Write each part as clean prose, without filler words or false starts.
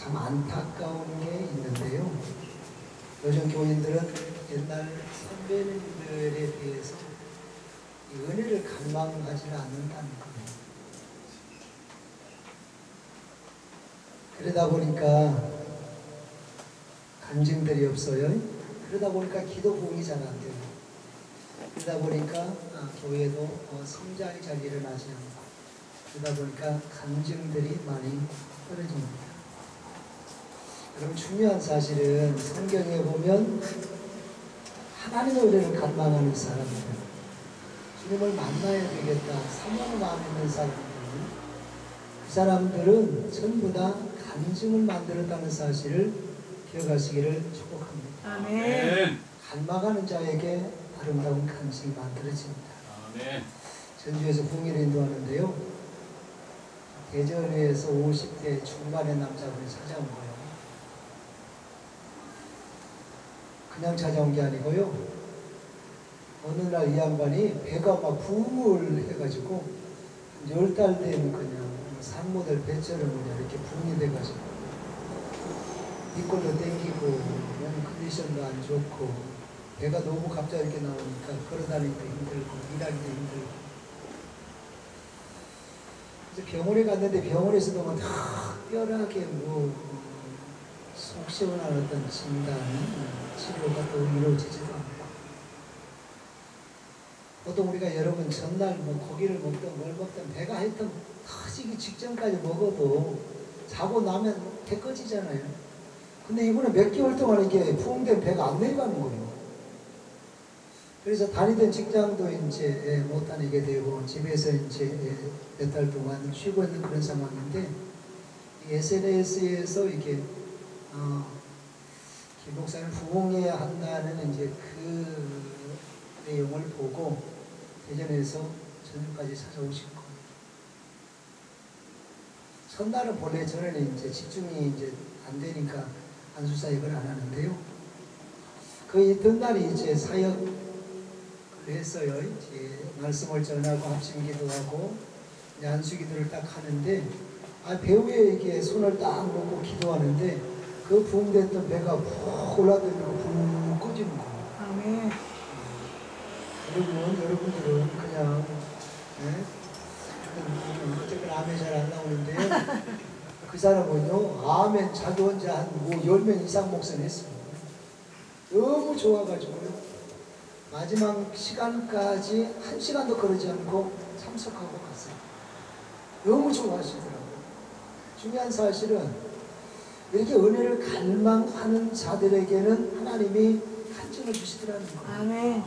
참 안타까운 게 있는데요. 요즘 교인들은 옛날 선배님들에 비해서 이 은혜를 갈망하지 않는다는 거예요. 그러다 보니까 간증들이 없어요. 그러다 보니까 기도 부응이 잘 안 돼요. 그러다 보니까 교회도 성장이 잘 일어나지 않고, 그러다 보니까 간증들이 많이 떨어집니다. 여러분, 중요한 사실은 성경에 보면 하나님의 은혜를 갈망하는 사람들, 주님을 만나야 되겠다 사모하는 마음이 있는 사람들, 그 사람들은 전부 다 간증을 만들었다는 사실을 기억하시기를 축복합니다. 아멘. 갈망하는 자에게 아름다운 간증이 만들어집니다. 아멘. 전주에서 부흥회를 인도하는데요, 대전에서 50대 중반의 남자분이 찾아온 거예요. 그냥 찾아온 게 아니고요, 어느 날 이 양반이 배가 막 부흥을 해가지고 10달 된 그냥 산모델 배처럼 그냥 이렇게 부흥이 돼가지고 뒷골도 땡기고 몸 컨디션도 안 좋고 배가 너무 갑자기 이렇게 나오니까 걸어다니기도 힘들고 일하기도 힘들고, 그래서 병원에 갔는데 병원에서도 막 특별하게 속 시원한 어떤 진단, 치료가 또 이루어지지도 않고, 보통 우리가 여러분 전날 고기를 먹든 뭘 먹든 배가 하여튼 터지기 직전까지 먹어도 자고 나면 배 꺼지잖아요. 근데 이분은 몇 개월 동안 이렇게 부흥된 배가 안 내려가는 거예요. 그래서 다니던 직장도 이제 못 다니게 되고 집에서 이제 몇 달 동안 쉬고 있는 그런 상황인데, SNS에서 이게 김 목사는 부흥해야 한다는 이제 그 내용을 보고 대전에서 전주까지 찾아오신 거예요. 첫날은 본래 저는 이제 집중이 이제 안 되니까 안수사역을 안 하는데요, 그 이튿날이 이제 사역을 했어요. 이제 말씀을 전하고 합심기도 하고 이제 안수기도를 딱 하는데, 배우에게 손을 딱 놓고 기도하는데 그 부흥됐던 배가 푹 올라들고 푹 꺼지는 거예요. 아멘. 여러분들은 그냥 어쨌든 아멘 잘 안 나오는데요. 그 사람은요, 아멘 자기 혼자 한 10명 이상 목선했습니다. 너무 좋아가지고요, 마지막 시간까지 1시간도 거르지 않고 참석하고 갔어요. 너무 좋아하시더라고요. 중요한 사실은 이렇게 은혜를 갈망하는 자들에게는 하나님이 간증을 주시더라는 거예요. 아멘.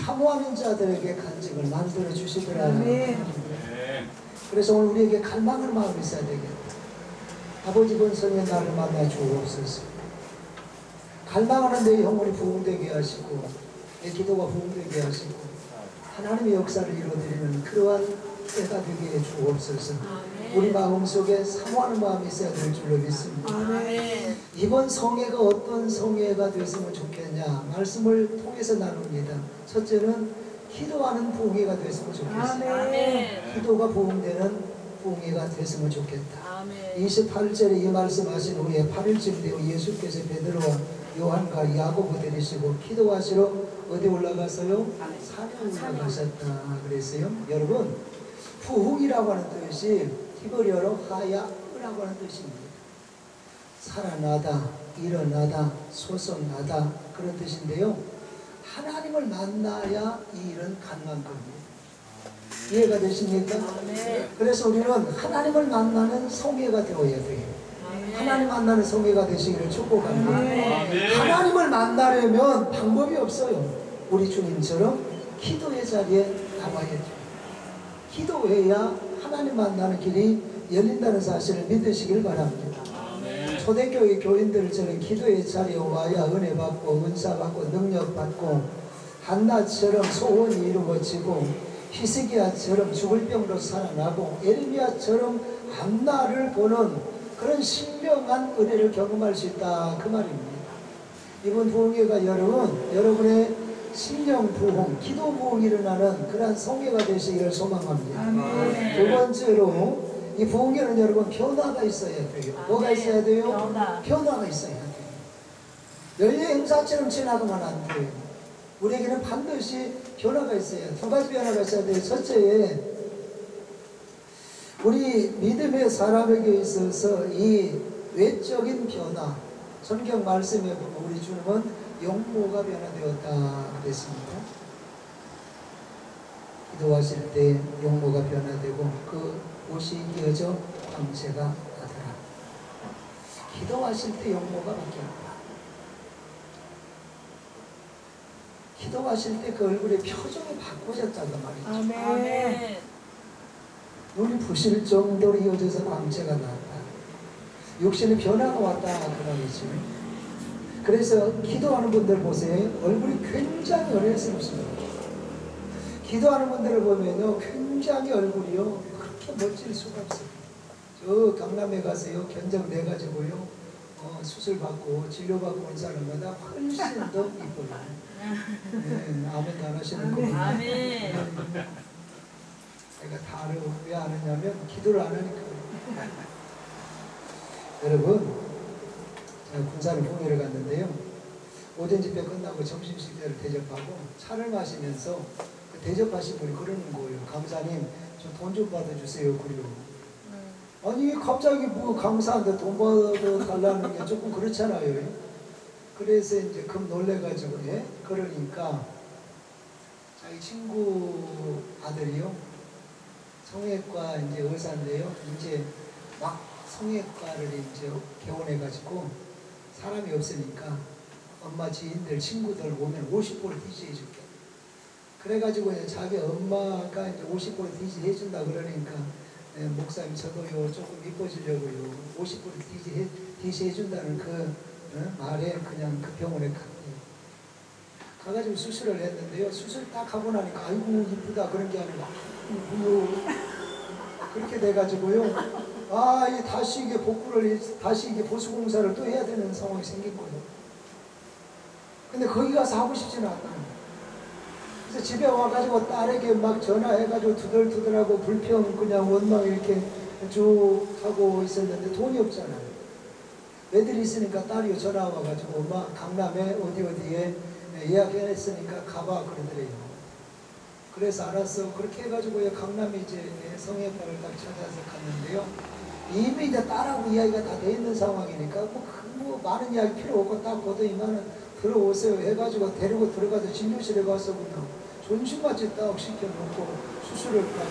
사모하는 자들에게 간증을 만들어 주시더라는 아멘. 거예요. 그래서 오늘 우리에게 갈망하는 마음이 있어야 되겠다. 아버지 본성의 나를 만나 주옵소서. 갈망하는 내 영혼이 부흥되게 하시고 내 기도가 부흥되게 하시고 하나님의 역사를 이루어드리는 그러한 때가 되게 주옵소서. 우리 마음속에 사모하는 마음이 있어야 될 줄로 믿습니다. 아멘. 이번 성회가 어떤 성회가 됐으면 좋겠냐, 말씀을 통해서 나눕니다. 첫째는 기도하는 부흥회가 됐으면 좋겠습니다. 아멘. 기도가 부흥되는 부흥회가 됐으면 좋겠다. 아멘. 28절에 이 말씀하신 후에 8일쯤 되어 예수께서 베드로와 요한과 야고보 데리시고 기도하시러 어디 올라가서요? 산에 올라가셨다 그랬어요. 여러분, 부흥이라고 하는 뜻이 히브리어로 하야라고 하는 뜻입니다. 살아나다, 일어나다, 솟아나다 그런 뜻인데요, 하나님을 만나야 이 일은 가능한 겁니다. 이해가 되십니까? 그래서 우리는 하나님을 만나는 성회가 되어야 돼요. 하나님 만나는 성회가 되시기를 축복합니다. 하나님을 만나려면 방법이 없어요. 우리 주님처럼 기도의 자리에 나와야죠. 기도해야 하나님 만나는 길이 열린다는 사실을 믿으시길 바랍니다. 초대교회 교인들처럼 기도의 자리에 와야 은혜 받고 은사 받고 능력 받고, 한나처럼 소원이 이루어지고, 히스기야처럼 죽을 병으로 살아나고, 에르미야처럼 한나를 보는 그런 신령한 은혜를 경험할 수 있다 그 말입니다. 이번 부흥회가 여러분의 심령 부흥, 기도 부흥이 일어나는 그러한 성회가 되시기를 소망합니다. 두 번째로 이 부흥회는 여러분 변화가 있어야 돼요. 뭐가 있어야 돼요? 변화가 있어야 돼요. 연례 행사처럼 지나가면 안 돼요. 우리에게는 반드시 변화가 있어야 돼요. 두 가지 변화가 있어야 돼요. 첫째, 우리 믿음의 사람에게 있어서 이 외적인 변화, 성경 말씀에 보면 우리 주님은 영모가 변화되었다 그랬습니다. 기도하실 때 영모가 변화되고 그 옷이 이어져 광채가 나더라. 기도하실 때 영모가 바뀌었다. 기도하실 때 그 얼굴의 표정이 바꿔졌다고 말이죠. 아멘. 눈이 부실 정도로 이어져서 광채가 나왔다. 육신의 변화가 왔다 그 말이죠. 그래서 기도하는 분들 보세요. 얼굴이 굉장히 어려스럽습니다. 기도하는 분들을 보면요, 굉장히 얼굴이요 그렇게 멋질 수가 없어요. 저 강남에 가서요 견적 내 가지고요 수술 받고 치료 받고 온 사람보다 훨씬 더 이뻐요. 네, 아멘도 안 하시는 거예요. 아멘. 제가 다를 왜 안 하냐면 기도를 안 하니까. 여러분, 제가 군산에 부흥회를 갔는데요. 오전 집회 끝나고 점심 식사를 대접하고 차를 마시면서 그 대접하신 분이 그러는 거예요. 강사님, 저 돈 좀 받아주세요. 그래요. 아니 갑자기 뭐 강사한테 돈 받아달라는 게 조금 그렇잖아요. 그래서 이제 급 놀래가지고 그러니까 자기 친구 아들이요 성형외과 이제 의사인데요. 이제 막 성형외과를 이제 개원해가지고 사람이 없으니까 엄마 지인들 친구들 오면 50불 DC 해줄게. 그래가지고 이제 자기 엄마가 이제 50불 DC 해준다 그러니까 목사님 저도요 조금 이뻐지려고요 50불 DC 해준다는 그 말에 그냥 그 병원에 갔대요. 가가지고 수술을 했는데요. 수술 딱 하고 나니까 아이고 이쁘다 그런 게 아니라 아이고 그렇게 돼가지고요. 아 이게 다시 이게 복구를 다시 이게 보수공사를 또 해야 되는 상황이 생긴 거예요. 근데 거기 가서 하고 싶지는 않다는 거예요. 그래서 집에 와가지고 딸에게 막 전화해가지고 두들두들하고 불평 그냥 원망 이렇게 쭉 하고 있었는데 돈이 없잖아요. 애들이 있으니까 딸이 전화 와가지고 엄마 강남에 어디에 예약했으니까 가봐 그러더래요. 그래서 알았어. 그렇게 해가지고 강남에 이제 성형외과를 딱 찾아서 갔는데요. 이미 이제 딸하고 이야기가 다 돼 있는 상황이니까 뭐 많은 이야기 필요 없고 딱 보더니만은 들어오세요 해가지고 데리고 들어가서 진료실에 가서 그냥 존심같이 딱 시켜놓고 수술을 딱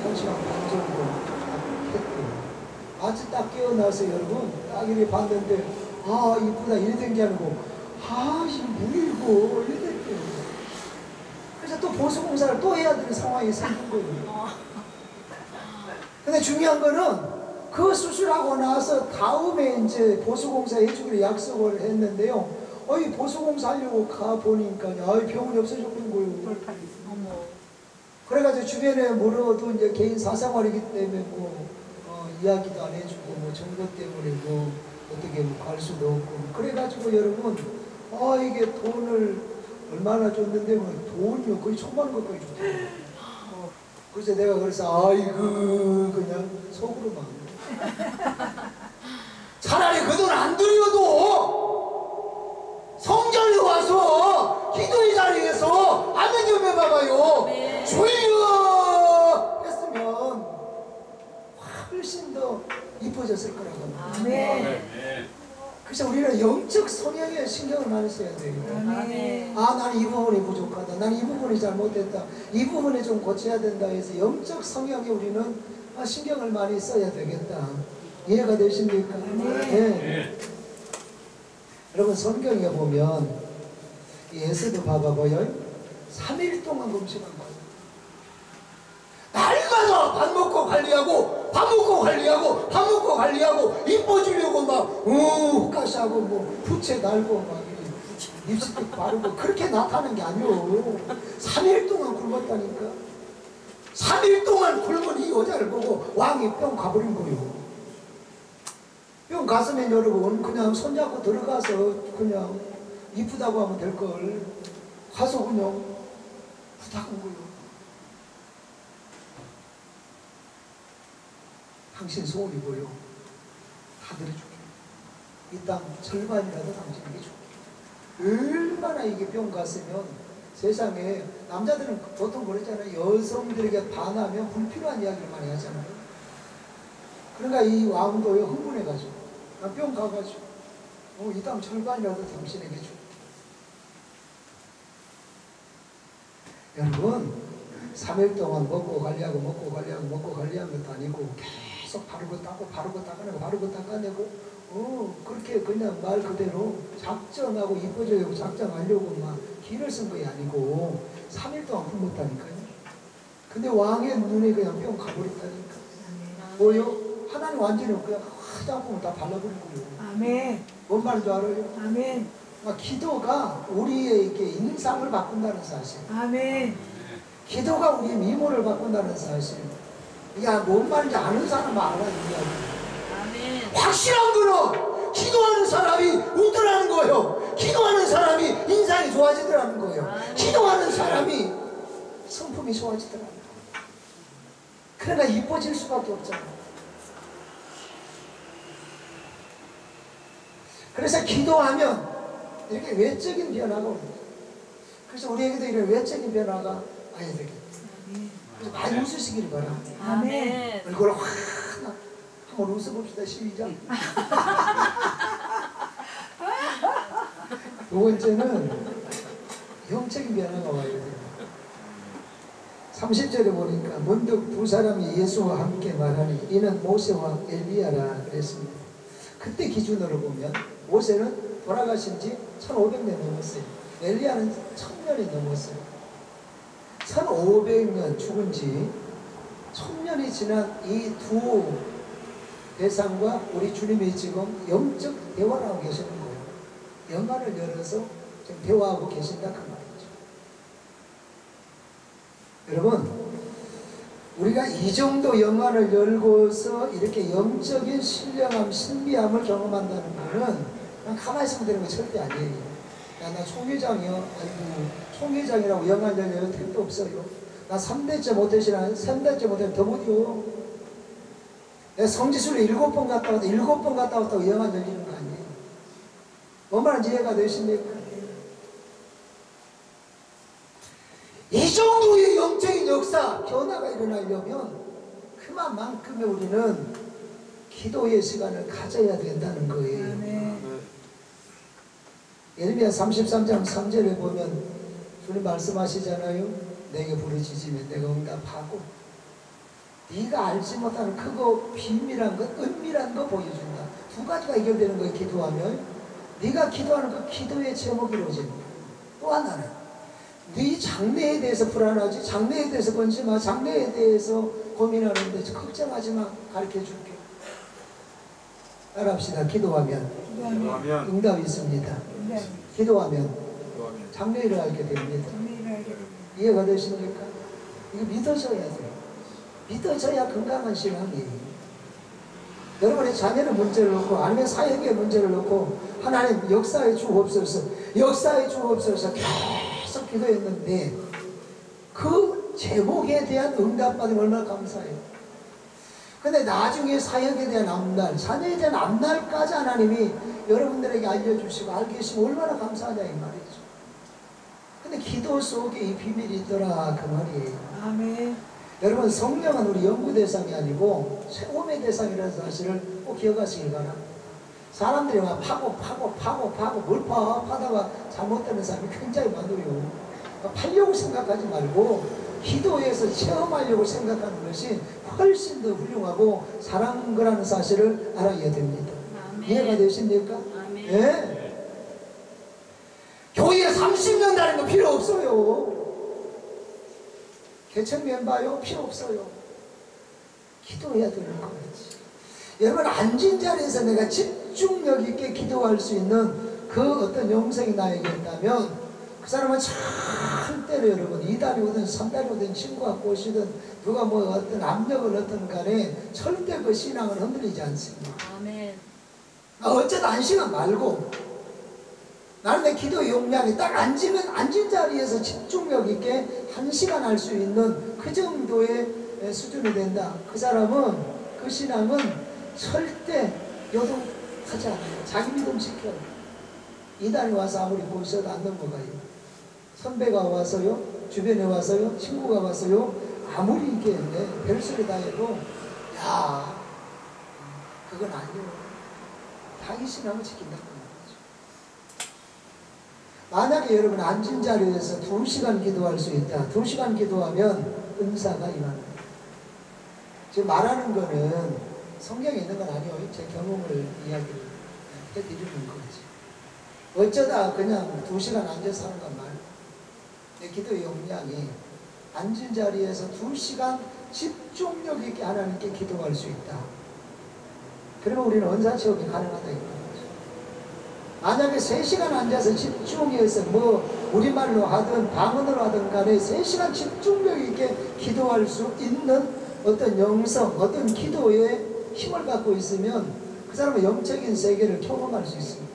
1시간 반 정도 했대요. 아주 딱 깨어나서 여러분 딱 이렇게 봤는데 아 이쁘다 이랬던 게 아니고 아 이 뭐이고 이랬던 거예요. 그래서 또 보수공사를 또 해야 되는 상황이 생긴 거예요. 근데 중요한 거는 그 수술하고 나서 다음에 이제 보수공사 해주기로 약속을 했는데요. 이 보수공사 하려고 가보니까 병원이 없어졌던 거예요. 그래가지고 주변에 물어도 이제 개인 사생활이기 때문에 이야기도 안 해주고 정보 때문에 어떻게 갈 수도 없고 그래가지고 여러분 이게 돈을 얼마나 줬는데 돈이요 거의 1000만 원 가까이 줬더라고요. 그래서 내가 그래서 아이고 그냥 속으로만 차라리 그 돈 안 들여도 성전에 와서 기도의 자리에서 아멘 좀 해봐봐요. 네. 주여 했으면 훨씬 더 이뻐졌을 거라고 합니다. 아멘. 그래서 우리는 영적 성향에 신경을 많이 써야 돼요. 아멘. 나는 이 부분이 부족하다. 나는 이 부분이 잘못됐다. 이 부분에 좀 고쳐야 된다 해서 영적 성향에 우리는 신경을 많이 써야 되겠다. 이해가 되십니까? 네. 여러분 성경에 보면 예수도 봐봐요. 3일 동안 금식한 거예요. 날마다 밥 먹고 관리하고 밥 먹고 관리하고 밥 먹고 관리하고 이뻐지려고 막 흑가시하고 부채 달고 막 립스틱 바르고 그렇게 나타나는 게 아니오. 3일 동안 굶었다니까. 3일 동안 굶은 이 여자를 보고 왕이 뿅 가버린 거예요. 뿅 갔으면 여러분 그냥 손잡고 들어가서 그냥 이쁘다고 하면 될 걸 가서 그냥 부탁한 거예요. 당신 소원이 뭐요? 다 들어줄게. 이 땅 절반이라도 당신에게 줄게. 얼마나 이게 병 갔으면 세상에 남자들은 보통 그러잖아요. 여성들에게 반하면 불필요한 이야기를 많이 하잖아요. 그러니까 이 왕도요 흥분해가지고 병 가가지고 이 땅 절반이라도 당신에게 줄게. 여러분 3일 동안 먹고 관리하고 먹고 관리하고 먹고 관리한 것도 아니고 계속 바르고 닦고 바르고 닦아내고 바르고 닦아내고 그렇게 그냥 말 그대로 작정하고 이뻐지려고 작정하려고 막 기를 쓴 것이 아니고 3일 동안 굶었다니까요. 근데 왕의 눈에 그냥 뿅 가버렸다니까. 뭐요? 하나님 완전히 그냥 화장품을 다 발라버리고요. 아멘. 뭔 말인 줄 알아요? 아멘. 기도가 우리에게 인상을 바꾼다는 사실. 아멘. 기도가 우리의 미모를 바꾼다는 사실. 야, 뭔 말인지 아는 사람은 알아야 돼요. 아멘. 확실한 거는 기도하는 사람이 웃더라는 거예요. 기도하는 사람이 인상이 좋아지더라는 거예요. 기도하는 사람이 성품이 좋아지더라는 거예요. 그러니까 이뻐질 수밖에 없잖아요. 그래서 기도하면 이렇게 외적인 변화가 옵니다. 그래서 우리에게도 이런 외적인 변화가 와야 되겠다. 그래서 많이 웃으시길 바랍니다. 아멘. 얼굴을 확 한번 웃어봅시다. 시작. 두 번째는 영적인 변화가 와야 됩니다. 30절에 보니까 문득 두 사람이 예수와 함께 말하니 이는 모세와 엘리야라 그랬습니다. 그때 기준으로 보면 모세는 돌아가신 지 1500년 넘었어요. 엘리야는 1000년이 넘었어요. 1500년 죽은 지 1000년이 지난 이 두 대상과 우리 주님이 지금 영적 대화를 하고 계시는 거예요. 영안을 열어서 지금 대화하고 계신다 그 말이죠. 여러분, 우리가 이 정도 영안을 열고서 이렇게 영적인 신령함, 신비함을 경험한다는 거는 그냥 가만히 있으면 되는 거 절대 아니에요. 야, 나 총회장이요. 아이고, 총회장이라고 영안 열려요. 택도 없어요. 나 3대째 못해시나 3대째 못해 더 못이요. 내가 성지순례 7번 갔다 왔다 7번 갔다 왔다고 영안 열리는 거 아니에요. 뭔 말인지 이해가 되십니까? 이 정도의 영적인 역사, 변화가 일어나려면 그만큼의 우리는 기도의 시간을 가져야 된다는 거예요. 아멘. 예레미야 33장 3절에 보면 주님 말씀하시잖아요. 내게 부르짖으면 내가 응답하고 네가 알지 못하는 크고 비밀한 것, 은밀한 거 보여준다. 두 가지가 해결되는 거예요. 기도하면 네가 기도하는 그 기도의 제목이 이루어집니다. 또 하나는 네 장래에 대해서 불안하지, 장래에 대해서 건지 마, 장래에 대해서 고민하는데 걱정하지 마, 가르쳐 줄게. 따라합시다. 기도하면 응답이 있습니다. 기도하면 장래를 알게 됩니다. 이해가 되십니까? 이거 믿어져야 돼요. 믿어져야 건강한 신앙이에요. 여러분의 자녀의 문제를 놓고 아니면 사역의 문제를 놓고 하나님 역사에 주옵소서, 역사에 주옵소서 계속 기도했는데 그 제목에 대한 응답받으면 얼마나 감사해요. 근데 나중에 사역에 대한 앞날, 자녀에 대한 앞날까지 하나님이 여러분들에게 알려주시고 알게 해주시면 얼마나 감사하냐 이 말이죠. 근데 기도 속에 이 비밀이 있더라 그 말이에요. 아멘. 여러분 성령은 우리 연구 대상이 아니고 체험의 대상이라는 사실을 꼭 기억하시길 바랍니다. 사람들이 막 파고 뭘 파다가 잘못되는 사람이 굉장히 많아요. 팔려고 생각하지 말고 기도에서 체험하려고 생각하는 것이 훨씬 더 훌륭하고 사랑한 거라는 사실을 알아야 됩니다. 아멘. 이해가 되십니까? 아멘. 예? 교회에 30년 다니는 거 필요 없어요. 개척 멤버요? 필요 없어요. 기도해야 되는 거지. 여러분 앉은 자리에서 내가 집중력 있게 기도할 수 있는 그 어떤 영성이 나에게 있다면 그 사람은 절대로 여러분 2달이 오든 3달이 오든 친구가 꼬시든 누가 뭐 어떤 압력을 넣든 간에 절대 그 신앙을 흔들리지 않습니다. 아멘. 어쩌다 안시간 말고 나는 내 기도 용량이 딱 앉으면 앉은 자리에서 집중력 있게 1시간 할 수 있는 그 정도의 수준이 된다. 그 사람은 그 신앙은 절대 요동하지 않아요. 자기 믿음 지켜요. 이단이 와서 아무리 보셔도 안 넘어가요. 선배가 와서요, 주변에 와서요, 친구가 와서요, 아무리 이게 별소리 다 해도 야, 그건 아니에요. 자기 신앙을 지킨다는 거죠. 만약에 여러분 앉은 자리에서 2시간 기도할 수 있다. 2시간 기도하면 은사가 임합니다. 지금 말하는 거는 성경에 있는 건 아니에요. 제 경험을 이야기를 해드리는 거지. 어쩌다 그냥 2시간 앉아서 하는 건 말이에요. 내 기도의 역량이 앉은 자리에서 2시간 집중력 있게 하나님께 기도할 수 있다. 그러면 우리는 은사 체험이 가능하다 이거죠. 만약에 3시간 앉아서 집중해서 뭐 우리말로 하든 방언으로 하든 간에 3시간 집중력 있게 기도할 수 있는 어떤 영성, 어떤 기도에 힘을 갖고 있으면 그 사람은 영적인 세계를 경험할 수 있습니다.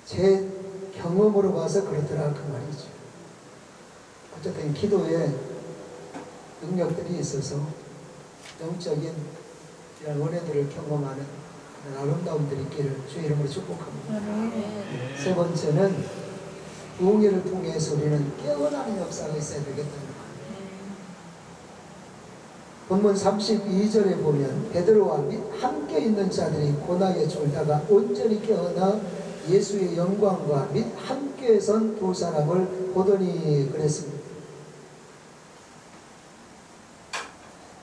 제 경험으로 봐서 그렇더라 그 말이죠. 어쨌든 기도에 능력들이 있어서 영적인 이런 은혜들을 경험하는 그런 아름다움들이 있기를 주의 이름으로 축복합니다. 세 번째는 부흥회를 통해서 우리는 깨어나는 역사가 있어야 되겠다는 거예요. 본문 32절에 보면 베드로와 및 함께 있는 자들이 고나게 졸다가 온전히 깨어나 예수의 영광과 및 함께 선 두 사람을 보더니 그랬습니다.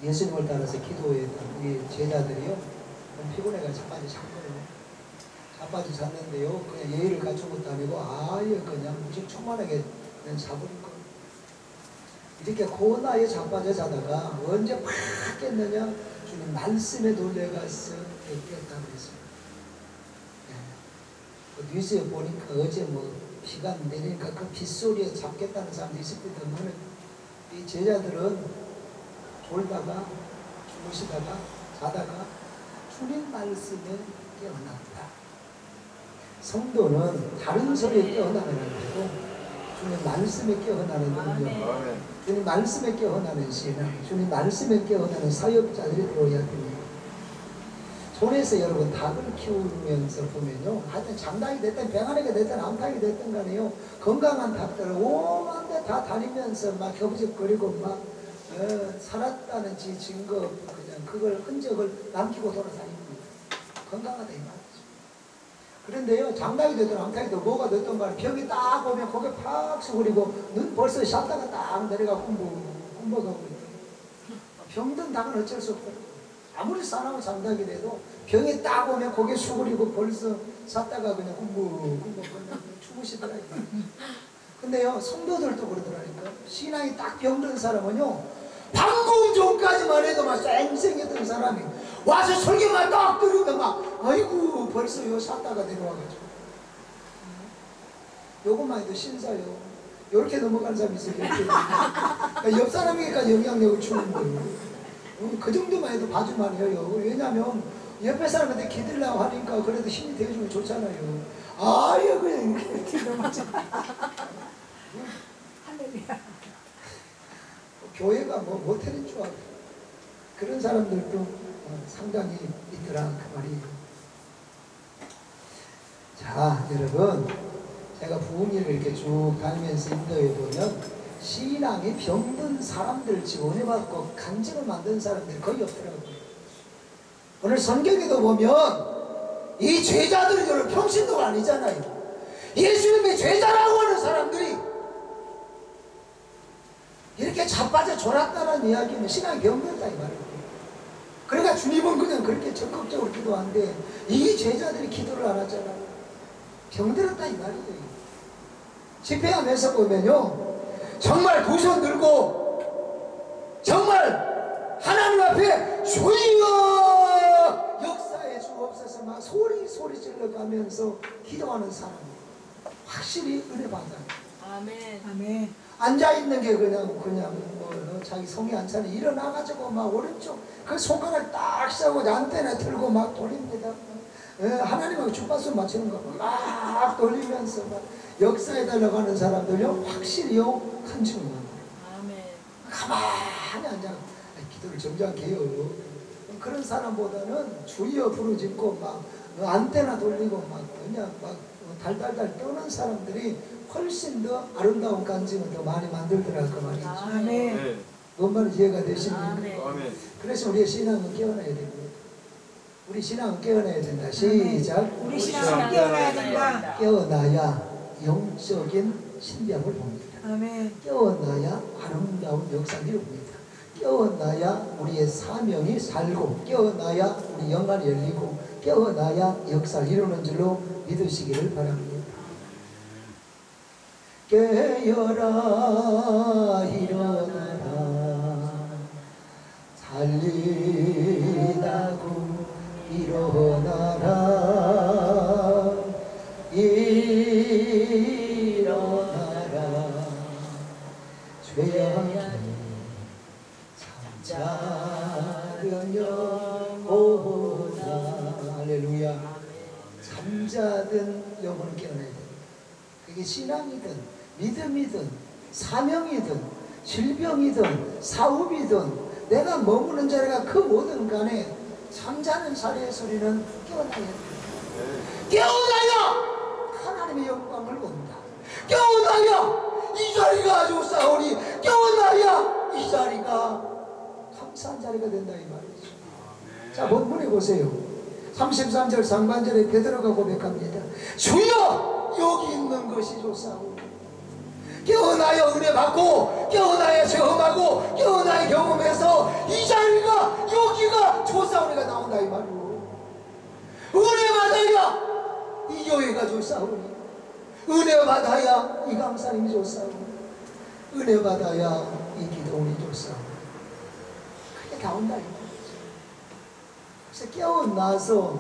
예수님을 따라서 기도했던 우리 제자들이요, 피곤해가 자빠져 잤거든요. 자빠져 잤는데요, 그냥 예의를 갖춘 것도 아니고 아예 그냥 무식 충만하게 그냥 자버린 거예요. 이렇게 고나에 자빠져 자다가 언제 팍 깼느냐? 주님 말씀에 놀래가서 깼다고 그랬습니다. 뉴스에 보니까 어제 뭐 비가 내리니까 그 빗소리에 잡겠다는 사람도 있었거든요. 이 제자들은 졸다가 주무시다가 자다가 주님 말씀에 깨어났다. 성도는 다른 소리에 깨어나는 아니고 주님 말씀에 깨어나는 능력, 주님 말씀에 깨어나는 신앙, 주님 말씀에 깨어나는 사역자들이 되어야 됩니다. 손에서 여러분 닭을 키우면서 보면요, 하여튼 장닭이 됐든 병아리가 됐든 암탉이 됐든 간에요, 건강한 닭들을 오만 데 다 다니면서 막 겨부적거리고 막 살았다는 증거, 그냥 그걸 흔적을 남기고 돌아다닙니다. 건강하다 이 말이죠. 그런데요, 장닭이 됐든 암탉이든 뭐가 됐든 간에 병이 딱 오면 고개 팍 숙이고 눈 벌써 샷다가 딱 내려가 꿈벅하고 있대요. 병든 닭은 어쩔 수 없더라고요. 아무리 싸나고 장닭이라도 병이 딱 오면 고개 숙이고 벌써 샀다가 그냥 꿈벅 죽으시더라고요. 근데요, 성도들도 그러더라니까. 신앙이 딱 병든 사람은요, 방금 전까지만 해도 막 쌩쌩했던 사람이 와서 설교만 딱 들으면 막 아이고 벌써 요 샀다가 내려와가지고 요것만 해도 신사요. 요렇게 넘어가는 사람이 있어요. 그러니까 옆 사람에게까지 영향력을 주는 거예요. 그 정도만 해도 봐주만 해요. 왜냐면 옆에 사람한테 기들라고 하니까 그래도 힘이 되어주면 좋잖아요. 아유 그냥 이렇게 넘어져. 할렐루야. 교회가 뭐 모텔인 줄 알고 그런 사람들도 상당히 있더라 그 말이에요. 자 여러분, 제가 부흥회를 이렇게 쭉 다니면서 인도해 보면 신앙이 병든 사람들 치고 은혜 받고 간증을 만든 사람들이 거의 없더라고요. 오늘 성경에도 보면 이 제자들이 여러분 평신도가 아니잖아요. 예수님의 제자라고 하는 사람들이 이렇게 자빠져 졸았다는 이야기는 신앙이 병들었다 이 말이에요. 그러니까 주님은 그냥 그렇게 적극적으로 기도하는데 이 제자들이 기도를 안 하잖아요. 병들었다 이 말이에요. 집회하면서 보면요, 정말 두 손 들고 정말 하나님 앞에 주여 역사에 주옵소서 막 소리 질러가면서 기도하는 사람이 확실히 은혜 받아요. 아멘. 아멘. 앉아있는 게 그냥 뭐 자기 성이 안 차려 일어나가지고 막 오른쪽 그 손가락 딱 세우고 안테나 들고 막 돌립니다. 하나님하고 주파수 맞추는 거 막 돌리면서 막 역사에 달려가는 사람들요 확실히요 간증을 합니다. 아멘. 가만히 앉아 기도를 점잖게 해요. 그런 사람보다는 주여 부르짖고 막 안테나 돌리고 막 그냥 막 달달달 떠는 사람들이 훨씬 더 아름다운 간증을 더 많이 만들더라 그 말이죠. 아멘. 뭔 말인지 이해가 되십니까? 아멘. 그래서 우리의 신앙은 깨어나야 됩니다. 우리 신앙은 깨어나야 된다. 시작. 우리 신앙은 깨어나야 된다. 깨어나야 영적인 신비함을 봅니다. 아멘. 깨어나야 아름다운 역사를 봅니다. 깨어나야 우리의 사명이 살고, 깨어나야 우리 영안이 열리고, 깨어나야 역사를 이루는 줄로 믿으시기를 바랍니다. 깨어라 일어나라 살리다고 일어나라 일어나라 죄악에 잠자던 영혼아 할렐루야. 잠자던 영혼을 깨어나야 됩니다. 그게 신앙이든 믿음이든 사명이든 질병이든 사업이든 내가 머무는 자리가 그 뭐든 간에 잠자는 자리의 소리는 깨어나야 됩니다. 깨어나야 하나님의 영광을 본다. 깨어나야 이 자리가 좋사오니 깨어나야 이 자리가 감사한 자리가 된다 이 말이죠. 자 본문에 보세요. 33절 상반절에 베드로가 고백합니다. 주여 여기 있는 것이 좋사오니 깨어나야 은혜 받고 깨어나야 체험하고 깨어나야 경험해서 이 자리가 여기가 좋사오니가 나온다 이 말이요. 은혜 받아야 이 교회가 좋사오니 은혜 받아야 이 강사님이 좋사오니 은혜 받아야 이 기도원이 좋사오니 그게 나온다 이 말이죠. 그래서 깨어나서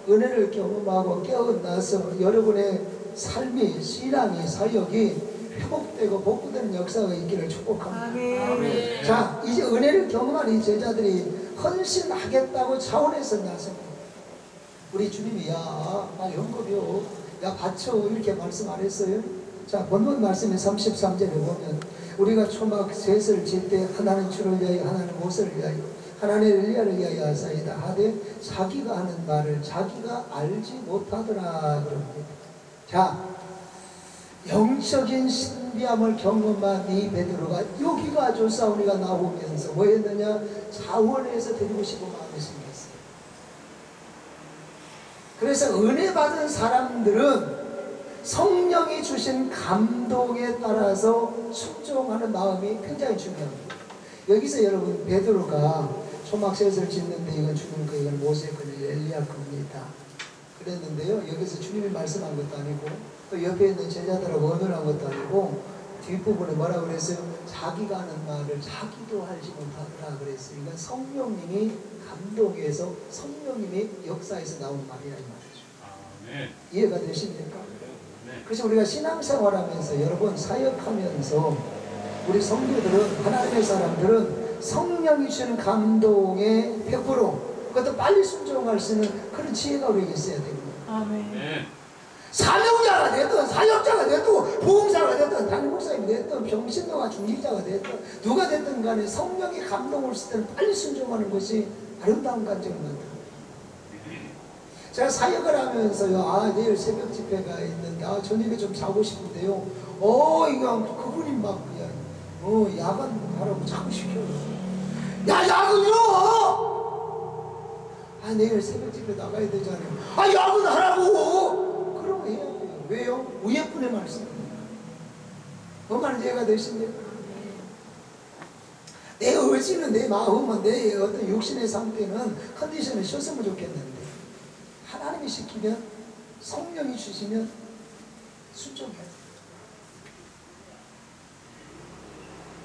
은혜를 경험하고 깨어나서 여러분의 삶이 신앙이 사역이 회복되고 복구되는 역사가 있기를 축복합니다. 아멘. 자 이제 은혜를 경험한 이 제자들이 헌신하겠다고 차원에서 나섭니다. 우리 주님이 야 헌금이요 야 바쳐 이렇게 말씀 안 했어요? 자 본문 말씀에 33절에 보면 우리가 초막 셋을 질 때 하나는 주를 위하여 하나는 모세를 위하여 하나는 엘리야를 위하여 하사이다 하되 자기가 하는 말을 자기가 알지 못하더라 그럽니다. 자 영적인 신비함을 경험한 이 베드로가 여기가 좋사오니가 나오면서 뭐 했느냐 자원해서 드리고 싶은 마음이 생겼어요. 그래서 은혜 받은 사람들은 성령이 주신 감동에 따라서 순종하는 마음이 굉장히 중요합니다. 여기서 여러분 베드로가 초막셋을 짓는데 이건 주님 거 이건 모세 거 엘리야 겁니다 그랬는데요. 여기서 주님이 말씀한 것도 아니고 또 옆에 있는 제자들하고 언어한 것도 아니고 뒷부분에 뭐라고 그랬어요? 자기가 하는 말을 자기도 하지 못하더라 그랬어요. 이건 성령님이 감동해서 성령님이 역사에서 나온 말이라 이 말이죠. 아멘. 이해가 되십니까? 네. 그래서 우리가 신앙생활하면서 여러분 사역하면서 우리 성도들은 하나님의 사람들은 성령이 주는 감동에 100% 그것도 빨리 순종할 수 있는 그런 지혜가 우리에게 있어야 됩니다. 아멘. 네. 사명자가 됐든 사역자가 됐든 부흥사가 됐든 담임목사님이 됐든 병신도가 중직자가 됐든 누가 됐든 간에 성령이 감동을 쓸 때는 빨리 순종하는 것이 아름다운 간증을 만듭니다. 제가 사역을 하면서요 내일 새벽 집회가 있는데 저녁에 좀 자고 싶은데요 이거 그분이 막 야간하라고 자꾸 시켜요. 야 야근이요! 내일 새벽 집회 나가야 되잖아요. 야근하라고! 그러면 해야 돼요. 왜요? 우예뿐의 말씀입니다. 뭔 말인지 이해가 되십니까? 내 의지는 내 마음은 내 어떤 육신의 상태는 컨디션을 쉬었으면 좋겠는데 하나님이 시키면 성령이 주시면 순종해야 돼요.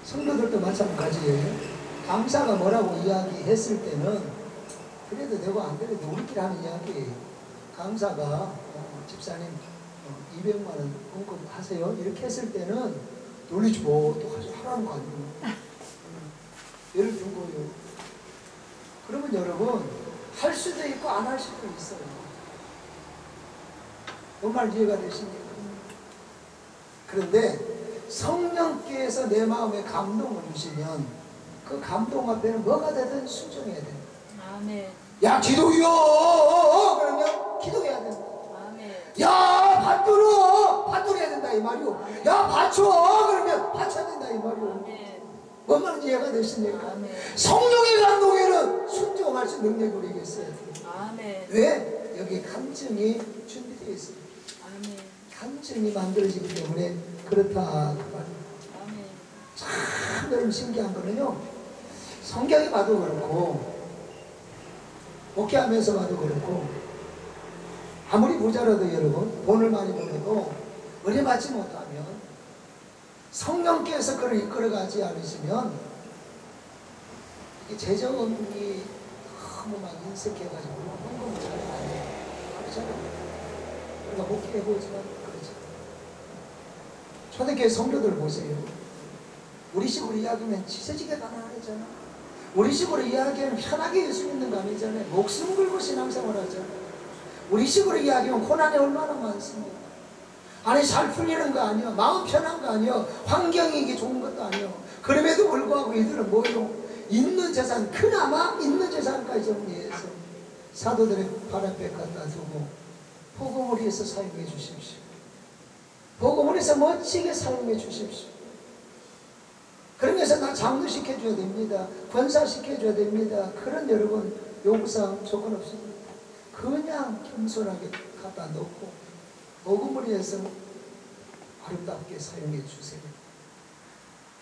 성도들도 마찬가지예요. 강사가 뭐라고 이야기했을 때는 그래도 되고 안 그래도 우리끼리 하는 이야기예요. 강사가 집사님 200만 원 공급하세요 이렇게 했을 때는 놀리지 뭐 또 하라는 거 아니고 예를 든 거예요. 그러면 여러분 할 수도 있고 안 할 수도 있어요. 뭔 말인지 이해가 되십니까? 그런데 성령께서 내 마음에 감동을 주시면 그 감동 앞에는 뭐가 되든 순종해야 돼. 아멘. 야 기도요 그러면 기도해야 된다. 아멘. 야 밭들어야 된다 이 말이오. 야 받쳐 그러면 받쳐야 된다 이 말이오. 아멘. 뭔 말인지 이해가 되십니까? 아멘. 성령의 감동에는 순종할 수 있는 능력이 우리에게 있어야 돼요. 아멘. 왜? 여기 감정이 준비되어 있습니다. 아멘. 감정이 만들어지기 때문에 그렇다 그 말이에요. 아멘. 참 여러분 신기한 거는요, 성경에 봐도 그렇고 목회하면서 봐도 그렇고 아무리 부자라도 여러분 돈을 많이 벌어도 은혜 받지 못하면 성령께서 그를 이끌어가지 않으시면 이게 재정이 너무 막 인색해가지고 헌금을 잘 안 해요. 그렇잖아요. 우리가 목회해보지만 그렇죠. 초대교회 성도들 보세요. 우리 식으로 이야기하면 지세지게 가난하잖아. 우리 식으로 이야기하면 편하게 예수 믿는 거 아니잖아요. 목숨 걸고 신앙생활 하잖아요. 우리 식으로 이야기하면 고난이 얼마나 많습니까? 아니 잘 풀리는 거 아니야. 마음 편한 거 아니야. 환경이 이게 좋은 것도 아니야. 그럼에도 불구하고 이들은 뭐요? 있는 재산, 그나마 있는 재산까지 정리해서 사도들의 발 앞에 갖다 두고 복음을 위해서 사용해 주십시오. 복음을 위해서 멋지게 사용해 주십시오. 그러면서 나 장로시켜줘야 됩니다. 권사시켜줘야 됩니다. 그런 여러분 요구사항 조건 없습니다. 그냥 겸손하게 갖다 놓고 복음을 위해서 아름답게 사용해 주세요.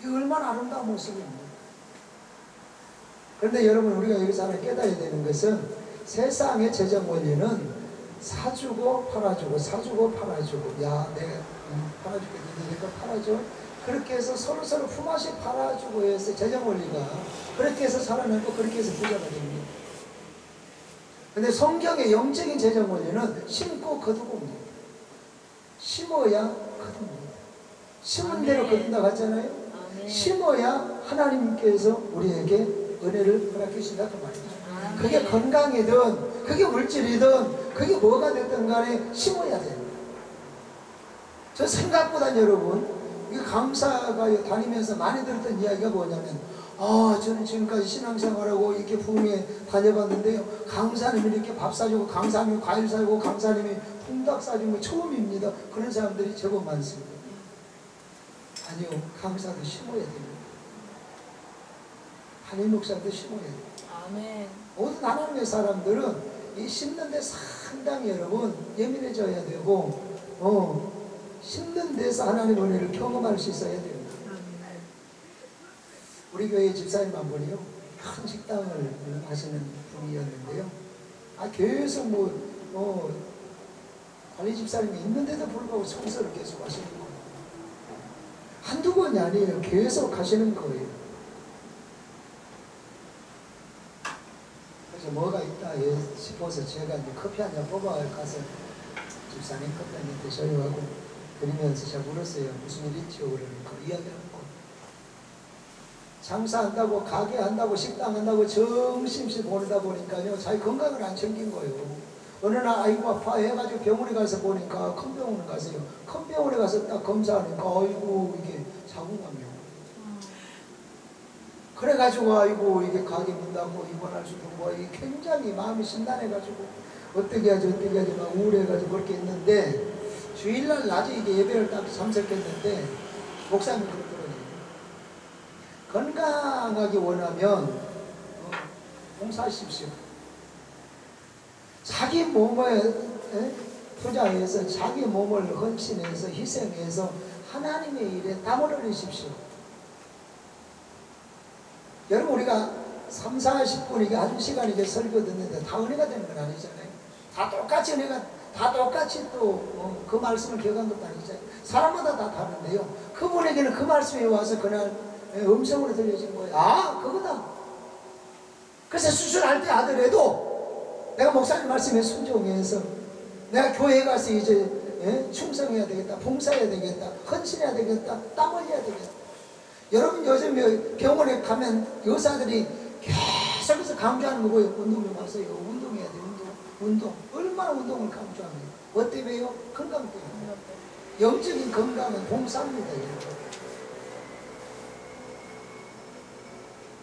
이게 얼마나 아름다운 모습입니다. 그런데 여러분 우리가 여기서 하나 깨달아야 되는 것은 세상의 재정 원리는 사주고 팔아주고 사주고 팔아주고 야 내가 팔아줄게 내가 팔아줘 그렇게 해서 서로서로 품앗이 팔아주고 해서 재정 원리가 그렇게 해서 살아남고 그렇게 해서 부자가 됩니다. 근데 성경의 영적인 재정 원리는 심고 거두고입니다. 심어야 거둡니다. 심은 대로 거둔다고 했잖아요. 심어야 하나님께서 우리에게 은혜를 허락해 주신다 그 말이죠. 그게 건강이든 그게 물질이든 그게 뭐가 됐든 간에 심어야 돼요. 저 생각보다 여러분 이 강사가 다니면서 많이 들었던 이야기가 뭐냐면 저는 지금까지 신앙생활하고 이렇게 부흥회 다녀봤는데요. 강사님이 이렇게 밥 사주고 강사님이 과일 사주고 강사님이 통닭 사주는 거 처음입니다. 그런 사람들이 제법 많습니다. 아니요. 강사도 심어야 됩니다. 한인 목사도 심어야 돼요. 아멘. 모든 하나님의 사람들은 이 심는데 상당히 여러분 예민해져야 되고 심는 데서 하나님의 은혜를 경험할 수 있어야 됩니다. 우리 교회 집사님 한 분이요 큰 식당을 하시는 분이었는데요. 계속 관리 집사님이 있는데도 불구하고 청소를 계속 하시는 거예요. 한두 번이 아니에요. 계속 하시는 거예요. 그래서 뭐가 있다 싶어서 제가 이제 커피 한 잔 뽑아가서 집사님 커피 한 잔 드셔요 하고 드리면서 제가 물었어요. 무슨 일 있죠? 그러니까 이야기하는 거. 장사한다고 가게 한다고 식당 한다고 정신없이 보내다 보니까요. 자기 건강을 안 챙긴 거예요. 어느 날 아이고 아파 해가지고 병원에 가서 보니까 큰 병원에 가서요. 큰 병원에 가서 딱 검사하니까 아이고 이게 자궁감이요. 그래가지고 아이고 이게 가게 문 닫고 입원할 수도 있고 이게 굉장히 마음이 심란해가지고 어떻게 하지 막 우울해가지고 그렇게 했는데 주일날 낮에 이게 예배를 딱 참석했는데 목사님이 그러더라고요. 건강하게 원하면 봉사하십시오. 자기 몸을 투자해서 자기 몸을 헌신해서 희생해서 하나님의 일에 땀을 흘리십시오. 여러분 우리가 3, 40분 이게 1시간 이게 설교 듣는데 다 은혜가 되는 건 아니잖아요. 다 똑같이 은혜가 다 똑같이 또 그 말씀을 기억한 것도 아니잖아요. 사람마다 다 다른데요. 그분에게는 그 말씀이 와서 그날 음성으로 들려진 거예요. 그거다. 그래서 수술할 때 하더라도 내가 목사님 말씀에 순종해서 내가 교회에 가서 이제 충성해야 되겠다, 봉사해야 되겠다, 헌신해야 되겠다, 땀 흘려야 되겠다. 여러분 요즘 병원에 가면 의사들이 계속해서 강조하는 거 뭐예요? 운동 좀 하세요. 운동해야 돼. 운동. 얼마나 운동을 강조합니까? 뭐 때문에요? 건강 때문에. 영적인 건강은 봉사입니다. 여러분.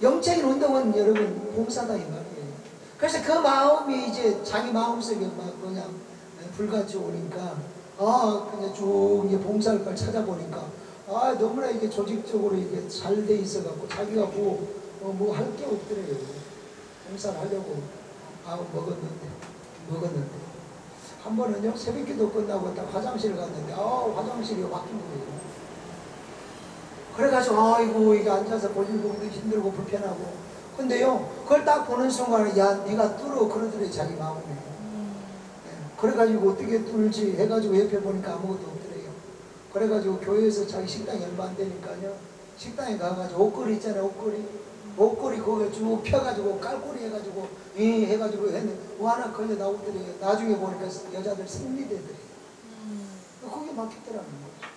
영적인 운동은 여러분 봉사다 이 말이에요. 그래서 그 마음이 이제 자기 마음속에 막 그냥 불같이 오니까 그냥 쭉 이제 봉사할 걸 찾아보니까 너무나 이게 조직적으로 이게 잘 돼 있어갖고 자기가 뭐 할 게 없더래요. 봉사를 하려고 먹었는데 한 번은요 새벽기도 끝나고 딱 화장실 갔는데 화장실이 막힌 거예요. 그래가지고 아이고 이게 앉아서 볼일 보기도 힘들고 불편하고 근데요 그걸 딱 보는 순간에 야 네가 뚫어 그러더래 자기 마음에. 그래가지고 어떻게 뚫지 해가지고 옆에 보니까 아무것도 없더래요. 그래가지고 교회에서 자기 식당이 얼마 안 되니까요 식당에 가가지고 옷걸이 있잖아요. 옷걸이 거기에 쭉 펴가지고 깔꼬리 해가지고 해가지고 했는데 뭐 하나 걸려 나오더래요. 나중에 보니까 여자들 생리대더래요. 거기 막혔더라는 거죠.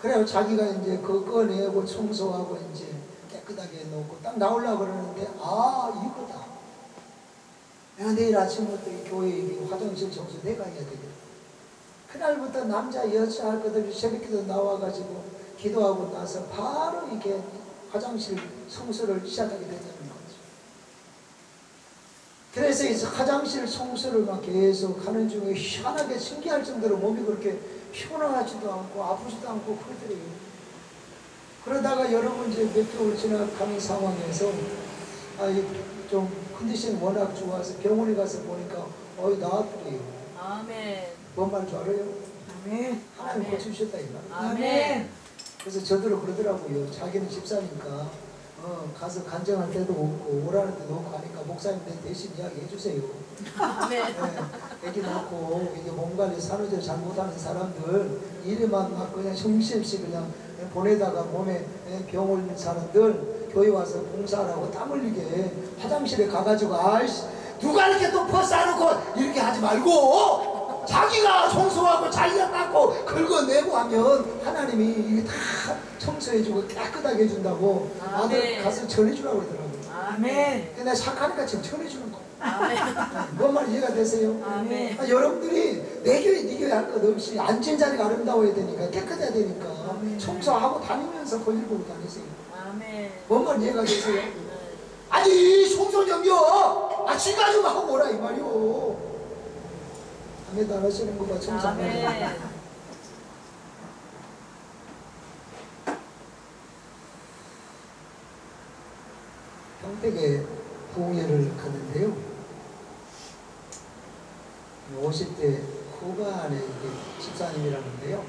그래요 자기가 이제 그거 꺼내고 청소하고 이제 깨끗하게 해놓고 딱 나오려고 그러는데 이거다. 내가 내일 아침부터 이 교회 화장실 청소 내가 해야 되겠다. 그날부터 남자 여자 할 것들이 새벽기도 나와가지고 기도하고 나서 바로 이렇게 화장실 청소를 시작하게 되는 거죠. 그래서 이제 화장실 청소를 막 계속 하는 중에 희한하게 신기할 정도로 몸이 그렇게 피곤하지도 않고 아프지도 않고 그러더래요. 그러다가 여러분 이제 몇 개월 지나가는 상황에서 좀 컨디션이 워낙 좋아서 병원에 가서 보니까 나았더래요. 아멘. 뭔 말인 줄 알아요? 아멘. 하나님 고쳐주셨다 이 말. 아멘. 그래서 저더러 그러더라고요. 자기는 집사니까 가서 간증할 때도 없고 오라는 데도 없고 하니까 목사님 대신 이야기 해주세요. 아멘. 애기 낳고 이게 몸 관리 산후조리 잘못하는 사람들 이래만 막 그냥 정신없이 그냥 보내다가 몸에 병 올린 사람들 교회 와서 봉사하라고 땀 흘리게 화장실에 가가지고 누가 이렇게 또 퍼싸놓고 이렇게 하지 말고 자기가 청소하고 자기가 닦고 긁어내고 하면 하나님이 이게 다 청소해주고 깨끗하게 해준다고 아들 가서 전해주라고 그러더라고요. 아멘. 근데 착하니까 지금 전해주는 거예요. 아멘. 뭔 말인지 이해가 되세요? 아멘. 여러분들이 내 교회 네 교회 할 것 없이 앉은 자리가 아름다워야 되니까 깨끗해야 되니까 청소하고 다니면서 볼일 보고 다니세요. 아멘. 뭔 말인지 이해가 되세요? 아니 청소년이요 지가 좀 하고 오라 이 말이요. 아멘 안 하시는 거봐 청소하고. 아멘. 평택에 부흥회를 갔는데요. 50대 후반의 이게 집사님이라는데요.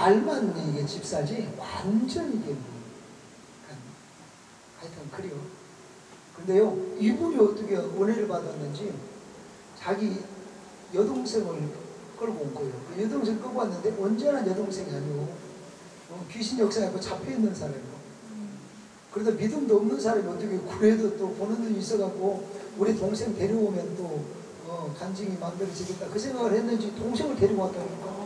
말만 이게 집사지 완전 이게 하여튼 그래요. 근데요 이분이 어떻게 은혜를 받았는지 자기 여동생을 끌고 온 거예요. 그 여동생 끌고 왔는데 온전한 여동생이 아니고 귀신 역사에 잡혀있는 사람이고 그러다 믿음도 없는 사람이 어떻게 그래도 또 보는 눈이 있어갖고 우리 동생 데려오면 또 간증이 만들어지겠다 그 생각을 했는지 동생을 데리고 왔다니까.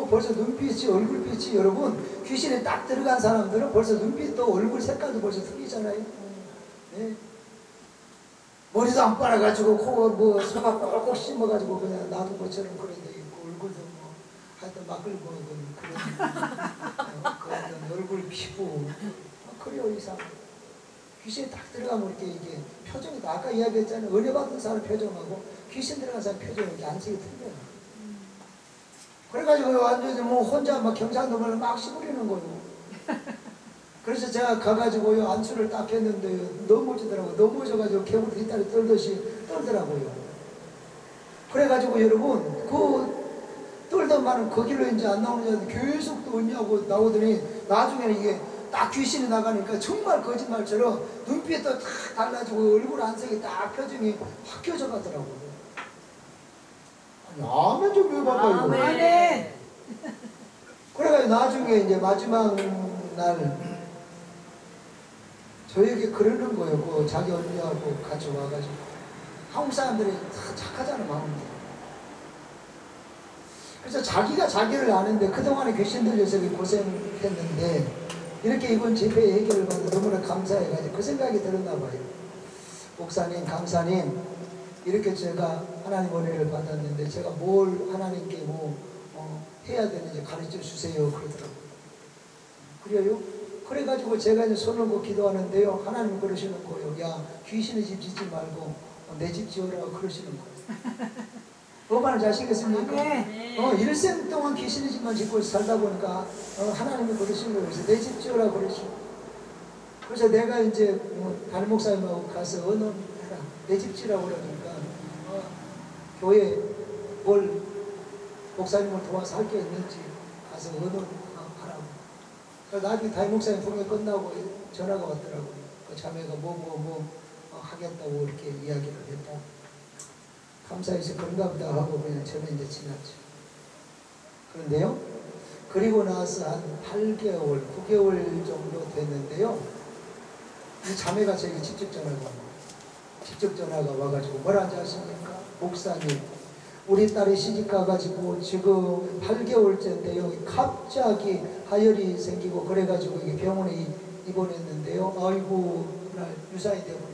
벌써 눈빛이 얼굴빛이 여러분 귀신에 딱 들어간 사람들은 벌써 눈빛도 얼굴 색깔도 벌써 틀리잖아요. 네. 머리도 안 빨아가지고 코 소가 꼴꼴 씹어가지고 그냥 놔둔 것처럼 그런 데 있고 얼굴도 하여튼 막걸리 보는 그런 얼굴 피부 그래요 이상. 귀신이 딱 들어가면 이게 표정이 아까 이야기했잖아요. 은혜 받은 사람 표정하고 귀신 들어간 사람 표정이 이렇게 안색이 틀려요. 그래가지고 완전히 혼자 막 경상도말로 막 씹으리는 거예요. 그래서 제가 가가지고요 안수를 딱 했는데 넘어지더라고요. 넘어져가지고 개구리 뒷다리 떨듯이 떨더라고요. 그래가지고 여러분 떨던만은 그 길로 이제 안 나오는 줄 계속 또 언니하고 나오더니 나중에는 이게 딱 귀신이 나가니까 정말 거짓말처럼 눈빛도 딱 달라지고 얼굴 안색이 딱 표정이 확 켜져 가더라고요. 아멘 좀 해봐봐요. 아멘. 그래가지고 나중에 이제 마지막 날 저에게 그러는 거예요. 그 자기 언니하고 같이 와가지고 한국 사람들이 다 착하잖아 마음이. 그래서 자기가 자기를 아는데 그동안에 귀신 들려서 고생했는데 이렇게 이번 집회 해결을 받아 너무나 감사해가지고 그 생각이 들었나 봐요. 목사님, 강사님 이렇게 제가 하나님 은혜를 받았는데 제가 뭘 하나님께 해야 되는지 가르쳐 주세요 그러더라고요. 그래요? 그래가지고 제가 이제 손을 놓고 기도하는데요. 하나님 그러시는 거예요. 야, 귀신의 집 짓지 말고 내 집 지어라고 그러시는 거예요. 얼마나 자시겠습니까? 일생 동안 귀신의 집만 짓고 살다 보니까 하나님이 그러신 거예요. 그래서 내 집 지어라 그러시고. 그래서 내가 이제 담임 목사님하고 가서 의논해라. 내 집 지라고 그러니까 교회 뭘 목사님을 도와서 할 게 있는지 가서 의논하라고. 그래서 나중에 담임 목사님 봉회 끝나고 전화가 왔더라고요. 그 자매가 하겠다고 이렇게 이야기를 했다. 감사해서 그런가 보다 하고 그냥 저는 이제 지났죠. 그런데요, 그리고 나서 한 8개월, 9개월 정도 됐는데요, 이 자매가 저에게 직접 전화가 와가지고 뭐라는지 아십니까? 목사님, 우리 딸이 시집 가가지고 지금 8개월째인데요, 갑자기 하혈이 생기고 그래가지고 이게 병원에 입원했는데요, 아이고 그날 유산이 되고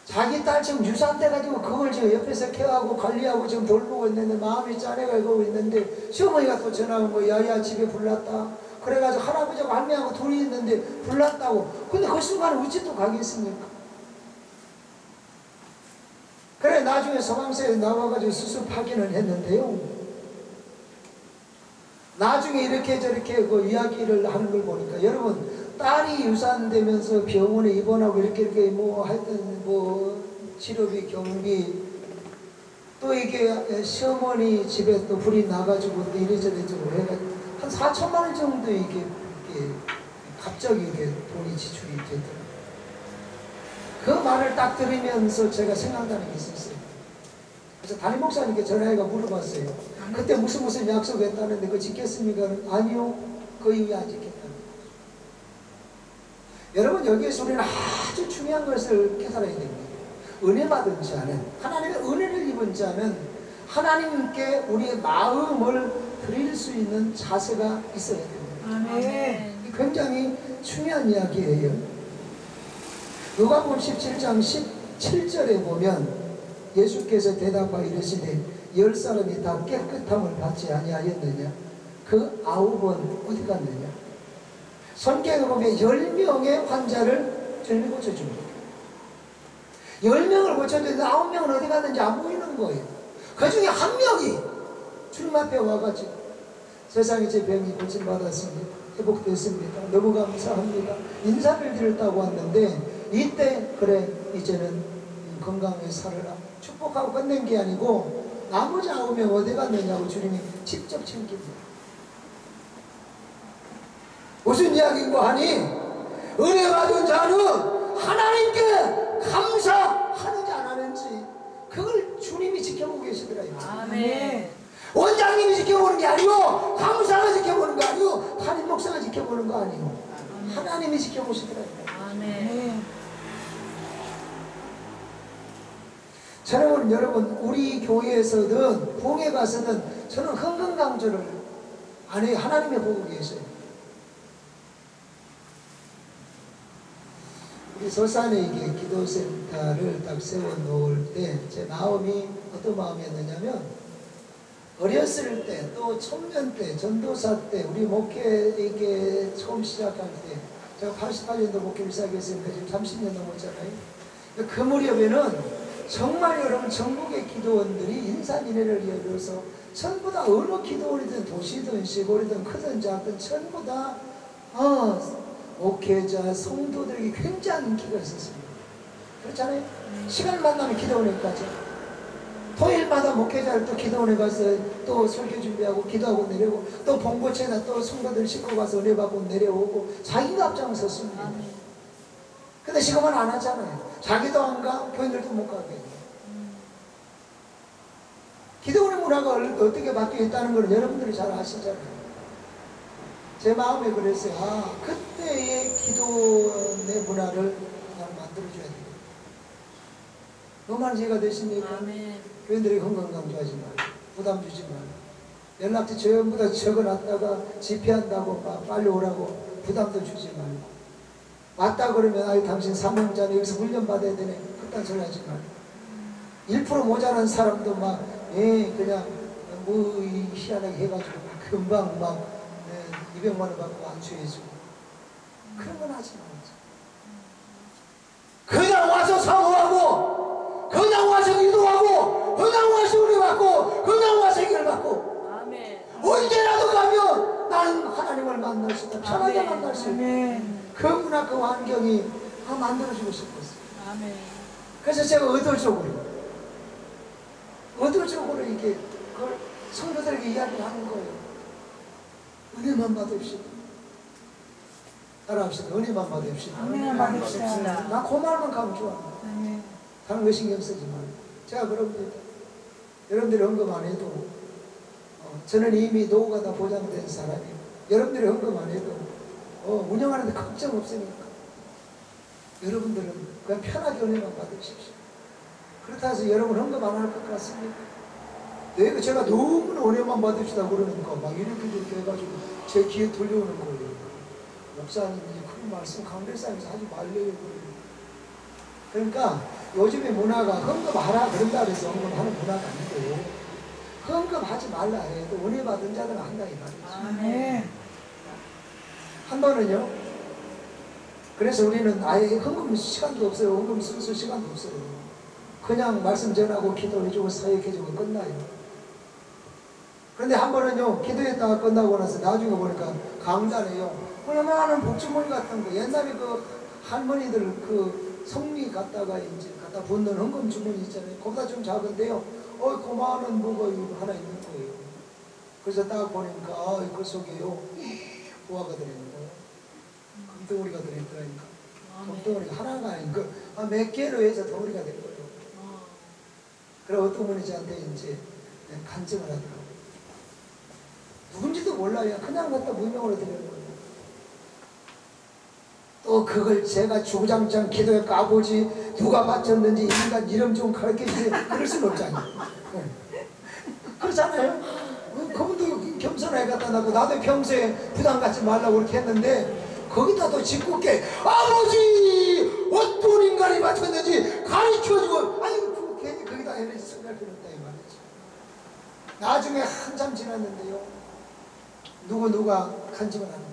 자기 딸 지금 유산 돼가지고 그걸 지금 옆에서 케어하고 관리하고 지금 돌보고 있는데 마음이 짠해가고 있는데 시어머니가 또 전화 온 거야. 야야 집에 불났다. 그래가지고 할아버지하고 할머니하고 둘이 있는데 불났다고. 근데 그 순간에 어찌 또 가겠습니까? 그래 나중에 소방서에 나와가지고 수술 확인을 했는데요. 나중에 이렇게 저렇게 그 이야기를 하는 걸 보니까 여러분 딸이 유산되면서 병원에 입원하고 이렇게 하여튼 치료비, 경비, 또 이게 시어머니 집에 또 불이 나가지고 이래저래 해가지고 한 4천만 원 정도 이게 갑자기 이게 돈이 지출이 되더라고요. 그 말을 딱 들으면서 제가 생각나는 게 있었어요. 그래서 담임 목사님께 전화해가 물어봤어요. 그때 무슨 약속했다는데 그거 지켰습니까? 아니요. 그 이후에 안 지켰다. 여러분 여기에서 우리는 아주 중요한 것을 깨달아야 됩니다. 은혜 받은 자는, 하나님의 은혜를 입은 자는 하나님께 우리의 마음을 드릴 수 있는 자세가 있어야 됩니다. 아멘. 굉장히 중요한 이야기예요. 누가복음 17장 17절에 보면 예수께서 대답하여 이르시되 10사람이 다 깨끗함을 받지 아니하였느냐? 그 9은 어디 갔느냐? 성경에 보면 10명의 환자를 주님이 고쳐줍니다. 10명을 고쳐줬는데 9명은 어디 갔는지 안 보이는 거예요. 그 중에 한 명이 주님 앞에 와가지고 세상에 제 병이 고침받았습니다. 회복됐습니다. 너무 감사합니다. 인사를 드렸다고 왔는데 이때 그래 이제는 건강하게 살아라 축복하고 끝낸 게 아니고 나머지 9명 어디 갔느냐고 주님이 직접 챙깁니다. 무슨 이야기인고 하니 은혜 받은 자는 하나님께 감사하는지 안 하는지 그걸 주님이 지켜보고 계시더라고요. 아멘. 원장님이 지켜보는 게 아니고 감사가 지켜보는 거 아니고 담임 목사가 지켜보는 거 아니고 하나님이 지켜보시더라고요. 아멘. 저는 여러분 우리 교회에서든 봉에 가서든 저는 흥건강조를 안 해요. 하나님이 보고 계셔요. 우리 서산에 이게 기도센터를 딱 세워놓을 때 제 마음이 어떤 마음이었느냐면 어렸을 때 또 청년 때 전도사 때 우리 목회 이게 처음 시작할 때 제가 88년도 목회를 시작했으니까 지금 30년 넘었잖아요. 그 무렵에는 정말 여러분 전국의 기도원들이 인산인해를 이어서 전부 다 어느 기도원이든 도시든 시골이든 크든 작든 전부 다 목회자, 성도들에게 굉장한 인기가 있었습니다. 그렇잖아요? 시간 만나면 기도원에 가죠. 토요일마다 목회자를 또 기도원에 가서 또 설교 준비하고 기도하고 내려오고 또 봉고체나 또 성도들 싣고 가서 은혜 받고 내려오고 자기가 앞장섰습니다. 근데 지금은 안 하잖아요. 자기도 안 가, 교인들도 못 가게. 기도원의 문화가 어떻게 바뀌어 있다는 걸 여러분들이 잘 아시잖아요. 제 마음에 그랬어요. 그때의 기도의 문화를 만들어줘야 돼요. 너만 제가 되십니까? 아멘. 교인들이 건강강조하지 말고 부담 주지 말고 연락처 전부 다 적어놨다가 집회한다고 빨리 오라고 부담도 주지 말고 왔다 그러면 당신 사명자는 여기서 훈련 받아야 되네. 그딴 소리 하지 말고 1% 모자란 사람도 막 그냥 뭐 희한하게 해가지고 금방 막 200만 원 받고 안수해주고 그런 건 하지 말자. 그냥 와서 사모하고 그냥 와서 기도하고 그냥 와서 은혜 받고 그냥 와서 해결 받고 아멘. 언제라도 가면 나는 하나님을 만날 수 있다. 편하게 아멘. 만날 수 있다. 아멘. 그 문화 그 환경이 만들어주고 싶었어요. 아멘. 그래서 제가 의도적으로 이게 그걸 성도들에게 이야기를 하는 거예요. 은혜만 받읍시다. 따라합시다. 은혜만 받읍시다. 은혜만 받읍시다. 나 그 말만 가면 좋아. 아멘. 다른 거 신경 쓰지 말고. 제가 그럽니다. 여러분들이 언급 안 해도 저는 이미 노후가 다 보장된 사람이에요. 여러분들이 언급 안 해도 운영하는데 걱정 없으니까 여러분들은 그냥 편하게 은혜만 받으십시오. 그렇다 해서 여러분 언급 안 할 것 같습니까? 내가 제가 너무나 은혜만 받읍시다 그러니까 막 이렇게 해가지고 제 귀에 들려오는 거예요. 목사님이 그런 말씀 강대상에서 하지 말래요. 그러니까 요즘의 문화가 헌금하라 그런다 그래서 헌금하는 문화가 아니고 헌금하지 말라 해도 은혜 받은 자들은 한다 이 말이죠. 아멘. 한 번은요. 그래서 우리는 아예 헌금 시간도 없어요. 헌금 순수 시간도 없어요. 그냥 말씀 전하고 기도해주고 사역해주고 끝나요. 그런데 한 번은요. 기도했다가 끝나고 나서 나중에 보니까 강단에요. 얼마나 복주머니 같은 거 옛날에 그 할머니들 그 성미 갖다가 이제 갖다 붓는 헌금 주머니 있잖아요. 그보다 좀 작은데요. 고마운 뭐가 하나 있는 거예요. 그래서 딱 보니까 그 속에요. 보화가 들어있는 거예요. 금덩어리가 들어있더라니까. 금덩어리가 하나가 아니고 몇 개로 해서 덩어리가 된 거예요. 그리고 어떤 분이 저한테 이제 간증을 하더라고요. 누군지도 몰라요. 그냥 갖다 문명으로 드리는 거예요. 또 그걸 제가 주구장창 기도에 까보지 누가 바쳤는지 인간 이름 좀 가르쳐주세요. 그럴 수는 없잖아요. 그렇잖아요. 그분도 겸손하게 갖다 놨고 나도 평소에 부담 갖지 말라고 그렇게 했는데 거기다 또 짓궂게 아버지 어떤 인간이 바쳤는지 가르쳐주고 아니 괜히 거기다 에너지 쓰할 필요 없다 이 말이죠. 나중에 한참 지났는데요. 누가 간증을 하는 거예요.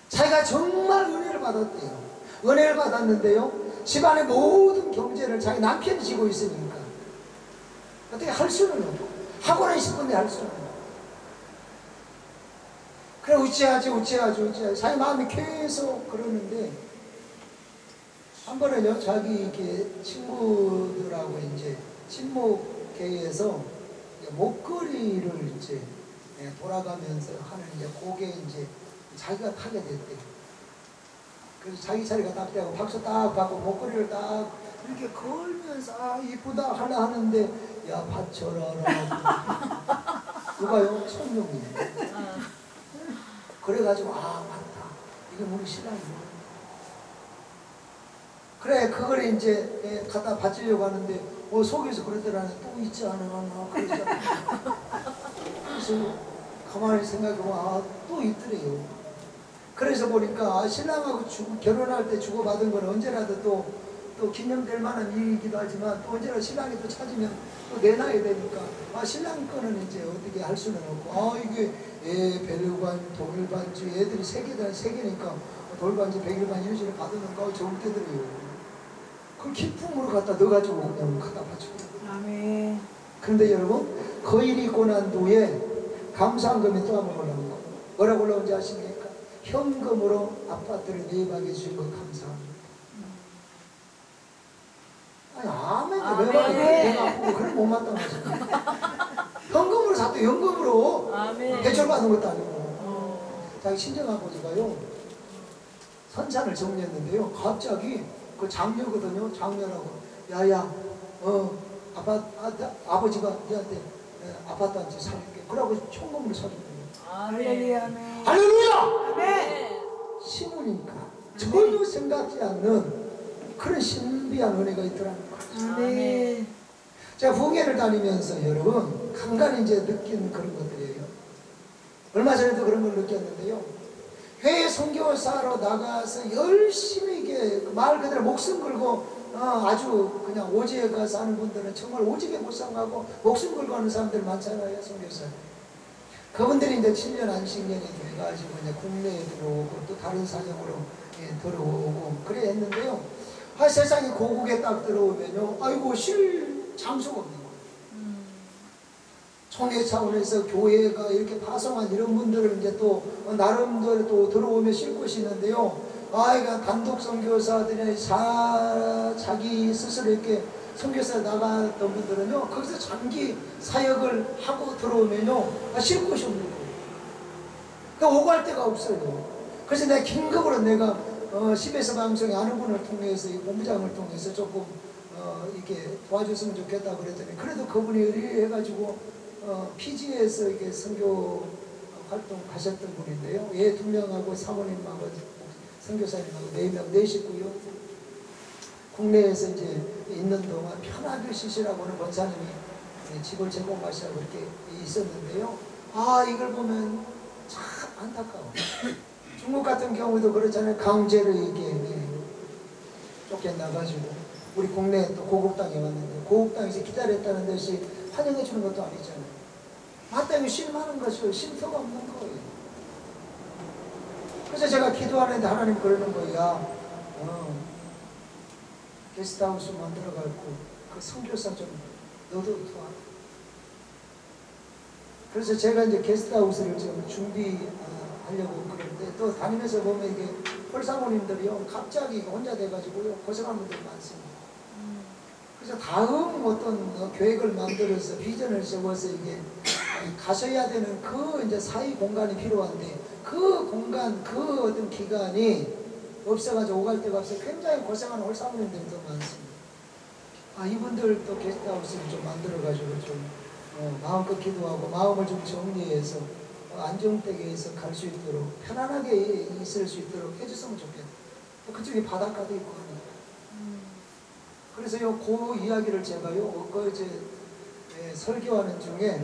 자기가 정말 은혜를 받았대요. 은혜를 받았는데요. 집안의 모든 경제를 자기 남편이 지고 있으니까 어떻게 할 수는 없고 하고는 싶은데 할 수는 없고 그래 우찌하지 자기 마음이 계속 그러는데 한 번은요. 자기 이렇게 친구들하고 이제 친목회에서 목걸이를 이제 돌아가면서 하는 이제 그게 이제 자기가 타게 됐대요. 그래서 자기 자리가 딱 되고 박수 딱 받고 목걸이를 딱 이렇게 걸면서 이쁘다 하려 하는데 야 받쳐라 누가요? 손님이 그래가지고 맞다 이게 우리 신랑이구나. 그래 그걸 이제 갖다 바치려고 하는데 속에서 그러더라는 또 있지 않아 그러잖아. 그래서 가만히 생각해보면 또 있더래요. 그래서 보니까 신랑하고 결혼할 때 주고받은 건 언제라도 또 기념될 만한 일이기도 하지만 또 언제나 신랑이 또 찾으면 또 내놔야 되니까 신랑 거는 이제 어떻게 할 수는 없고 이게 벨관 동일반지 애들이 세 개니까 돌반지 백일반 이런 식으로 받으면 좋을 때더래요. 그걸 기쁨으로 갖다 넣어가지고 그냥 갖다 바치고. 아멘. 그런데 여러분 그 일이 있고 난 후에 감사한금이 또 한번 올라온 거. 뭐라고 올라온지 아십니까? 현금으로 아파트를 매입하게 해주신 거 감사합니다. 아멘이 왜 말이야? 내가 아프고 그걸 못 마땅하십니까? 현금으로 샀대. 현금으로 대출받은 것도 아니고. 자기 친정아버지가요 선산을 정리했는데요. 갑자기 그 장녀거든요. 장녀라고 야야 아버지가 니한테 아파트 한 채 사줄게. 그러고 총금을 사줬거든요. 할렐루야. 아멘. 할렐루야! 아멘. 신우니까 전혀 생각지 않는 그런 신비한 은혜가 있더라는 거죠. 아멘. 제가 부흥회를 다니면서 여러분 간간히 이제 느낀 그런 것들이에요. 얼마 전에도 그런 걸 느꼈는데요. 해외 선교사로 나가서 열심히 이게 말 그대로 목숨 걸고 아주 그냥 오지에 가서 하는 분들은 정말 오지게 못 살고 목숨 걸고 하는 사람들 많잖아요. 선교사 그분들이 이제 7년 안식년이 돼가지고 이제 국내에 들어오고 또 다른 사정으로 들어오고 그래 했는데요. 세상이 고국에 딱 들어오면요, 아이고 쉴 장소가 없는 거예요. 총회 차원에서 교회가 이렇게 파송한 이런 분들을 이제 또 나름대로 또 들어오면 쉴 곳이 있는데요. 그러니까 단독 선교사들이 자기 스스로 이렇게 선교사 나갔던 분들은요, 거기서 장기 사역을 하고 들어오면요, 쉴 곳이 없는 거예요. 그러니까 오고 갈 데가 없어요. 그래서 내가 긴급으로 내가 CBS 방송에 아는 분을 통해서 이 본부장을 통해서 조금 이렇게 도와줬으면 좋겠다 그랬더니, 그래도 그분이 의뢰해가지고 피지에서 이렇게 선교 활동 하셨던 분인데요. 얘 2명하고 사모님하고 선교사님하고 4명, 4식구요. 국내에서 이제 있는 동안 편하게 쉬시라고는 권사님이 집을 제공하시라고 그렇게 있었는데요. 이걸 보면 참 안타까워. 중국 같은 경우도 그렇잖아요. 강제로 이게 쫓겨나가지고 우리 국내에 또 고국 땅에 왔는데, 고국 땅에서 기다렸다는 듯이 환영해 주는 것도 아니잖아요. 마땅히 쉴만한 것이 쉼터가 없는 거예요. 그래서 제가 기도하는데 하나님 그러는 거야. 게스트하우스 만들어갖고 그 선교사 좀 너도 도와라. 그래서 제가 이제 게스트하우스를 좀 준비하려고 그러는데, 또 다니면서 보면 이게 홀사모님들이요, 갑자기 혼자 돼가지고요, 고생하는 분들이 많습니다. 그래서 다음 어떤 계획을 만들어서 비전을 세워서 이게 가셔야 되는 그 이제 사회 공간이 필요한데, 그 공간, 그 어떤 기간이 없어가지고 오갈 데가 없어서 굉장히 고생하는 홀사모님들도 많습니다. 이분들도 게스트하우스를 좀 만들어가지고 좀 마음껏 기도하고 마음을 좀 정리해서 안정되게해서 갈 수 있도록, 편안하게 있을 수 있도록 해줬으면 좋겠다. 그쪽에 바닷가도 있고 하니까. 그래서요, 그 이야기를 제가요, 설교하는 중에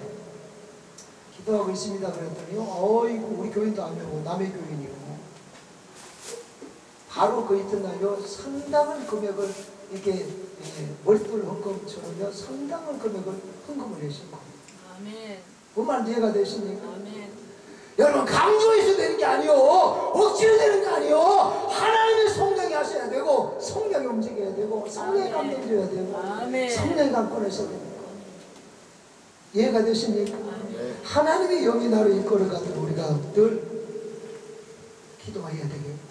기도하고 있습니다 그랬더니요, 어이구 우리 교인도 아니고 남의 교인이고, 바로 그 이튿날요, 상당한 금액을 이렇게 월돌 헌금처럼요, 상당한 금액을 헌금을 해주고. 아멘. 그 말 이해가 되십니까? 아멘. 여러분, 강조해서 되는 게 아니요, 억지로 되는 게 아니요, 하나님의 성령이 하셔야 되고, 성령이 움직여야 되고, 성령이 감동줘야 되고, 아멘. 성령이 감권하셔야 됩니다. 이해가 되십니까? 하나님의 영이 나를 이끌어가도록 우리가 늘 기도해야 되겠고,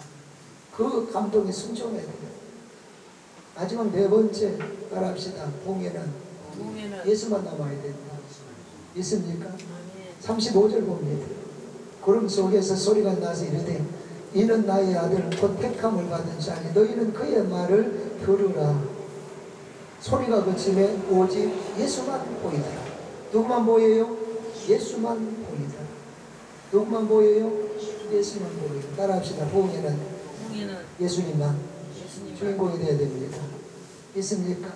그 감동에 순종해야 되겠고. 마지막 4번째 따라합시다. 봉에는 예수만 남아야 된다. 있습니까? 35절 봅니다. 구름 속에서 소리가 나서 이르되, 이는 나의 아들 곧 택함을 받은 자니 너희는 그의 말을 들으라. 소리가 그침에 오직 예수만 보이더라. 누구만 보여요? 예수만 보이더라. 누구만 보여요? 예수만 보이더라. 따라합시다. 봉에는 예수님만 주인공이 되어야 됩니다. 있습니까?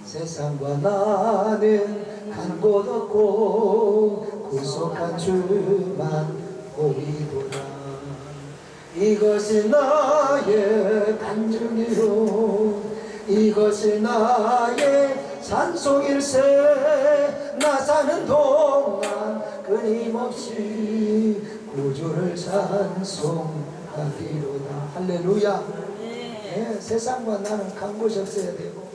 세상과 나는 간 곳 없고 구속한 주만 보이도다. 이것이 나의 간증이요, 이것이 나의 찬송일세. 나 사는 동안 끊임없이 구주를 찬송하리로다. 할렐루야. 네, 세상과 나는 간 곳이 없어야 되고,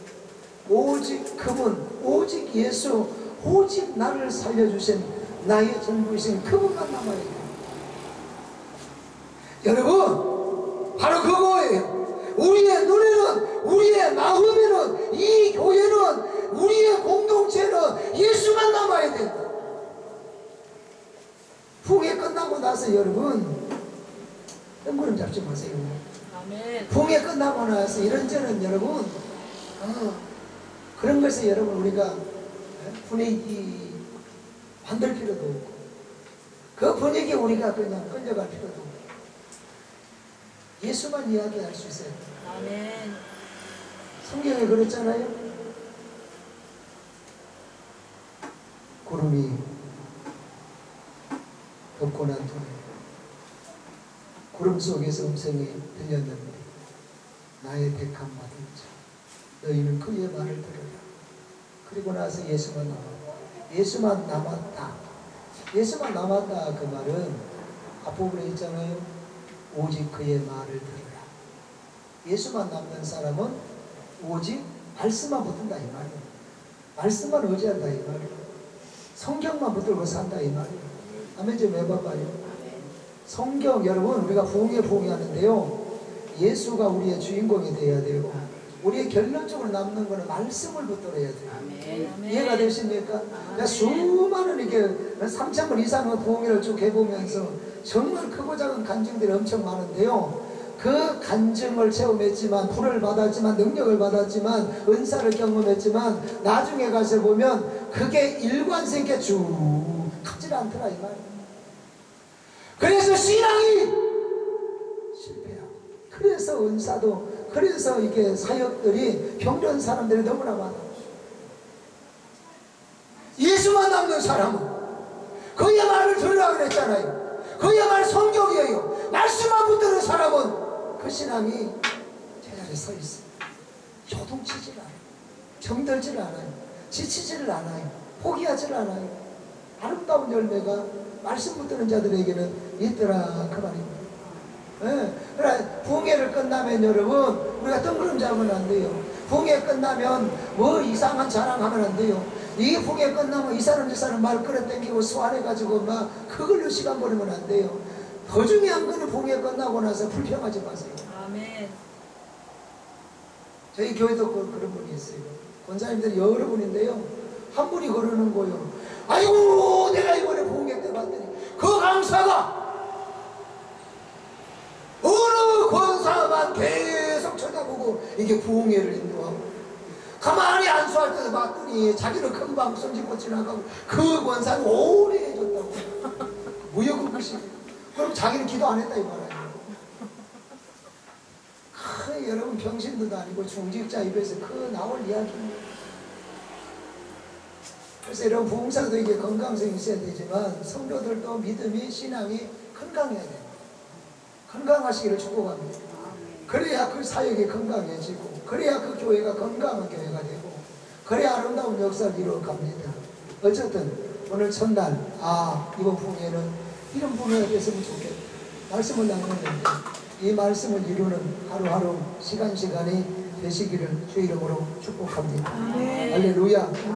오직 그분, 오직 예수, 오직 나를 살려주신 나의 전부이신 그분만 남아야 돼요. 여러분, 바로 그거예요. 우리의 눈에는, 우리의 마음에는, 이 교회는, 우리의 공동체는 예수만 남아야 된다. 풍해 끝나고 나서 여러분, 뜬구름 잡지 마세요. 풍해 끝나고 나서 이런저런 여러분, 그런 것에 여러분 우리가 분위기 만들 필요도 없고, 그 분위기에 우리가 그냥 끌려갈 필요도 없고, 예수만 이야기할 수 있어요. 아멘. 성경에 그랬잖아요. 구름이 덮고 난 뒤에 구름 속에서 음성이 들렸는데 나의 택함 받은 자 너희는 그의 말을 들으라. 그리고 나서 예수만 남았다. 예수만 남았다. 예수만 남았다 그 말은 앞부분에 있잖아요. 오직 그의 말을 들으라. 예수만 남는 사람은 오직 말씀만 붙든다 이 말이에요. 말씀만 의지한다 이 말이에요. 성경만 붙들고 산다 이 말이에요. 아멘 좀 해봐봐요. 성경 여러분 우리가 부흥회 하는데요. 예수가 우리의 주인공이 되어야 되고 우리의 결론적으로 남는 것은 말씀을 붙들어야 돼요. 이해가 되십니까? 내가 수많은 이게 3,000번 이상의 부흥회를 쭉 해보면서 정말 크고 작은 간증들이 엄청 많은데요. 그 간증을 체험했지만 불을 받았지만 능력을 받았지만 은사를 경험했지만 나중에 가서 보면 그게 일관성있게 쭉 가지 않더라 이 말이에요. 그래서 신앙이 실패하고 그래서 은사도 그래서 이게 사역들이 병든 사람들이 너무나 많아. 예수만 남는 사람은 그의 말을 들으라 그랬잖아요. 그의 말 성경이에요. 말씀만 붙드는 사람은 그 신앙이 제자리에 서 있어요. 요동치질 않아요. 정들질 않아요. 지치질 않아요. 포기하질 않아요. 아름다운 열매가 말씀 붙드는 자들에게는 있더라 그 말입니다. 예. 그래 부흥회를 끝나면 여러분 우리가 뜬구름 잡으면 안 돼요. 부흥회 끝나면 뭐 이상한 자랑하면 안 돼요. 이 부흥회 끝나면 이 사람 저 사람 말 끌어당기고 소환해가지고 막 그걸로 시간 보내면 안 돼요. 더 중요한 거는 부흥회 끝나고 나서 불평하지 마세요. 아멘. 저희 교회도 그런 분이 있어요. 권사님들이 여러 분인데요. 한 분이 그러는 거예요. 아이고 내가 이번에 부흥회 때 봤더니 그 강사가 어느 권사만 계속 쳐다보고 이게 부흥회를 인도하고 가만히 안수할 때도 봤더니 자기는 금방 손짓고 지나가고 그 권사는 오래 해줬다고. 무역급식. 그럼 자기는 기도 안 했다 이 말 아니에요. 여러분 병신들도 아니고 중직자 입에서 그 나올 이야기입니다. 그래서 여러분 부흥사도 이게 건강성이 있어야 되지만 성도들도 믿음이 신앙이 건강해야 됩니다. 건강하시기를 축복합니다. 그래야 그 사역이 건강해지고 그래야 그 교회가 건강한 교회가 되고 그래야 아름다운 역사를 이루어갑니다. 어쨌든 오늘 첫날 이번 부흥회는 이런 부흥회가 됐으면 좋겠다. 말씀을 나누는데 이 말씀을 이루는 하루하루 시간이 되시기를 주의 이름으로 축복합니다. 할렐루야.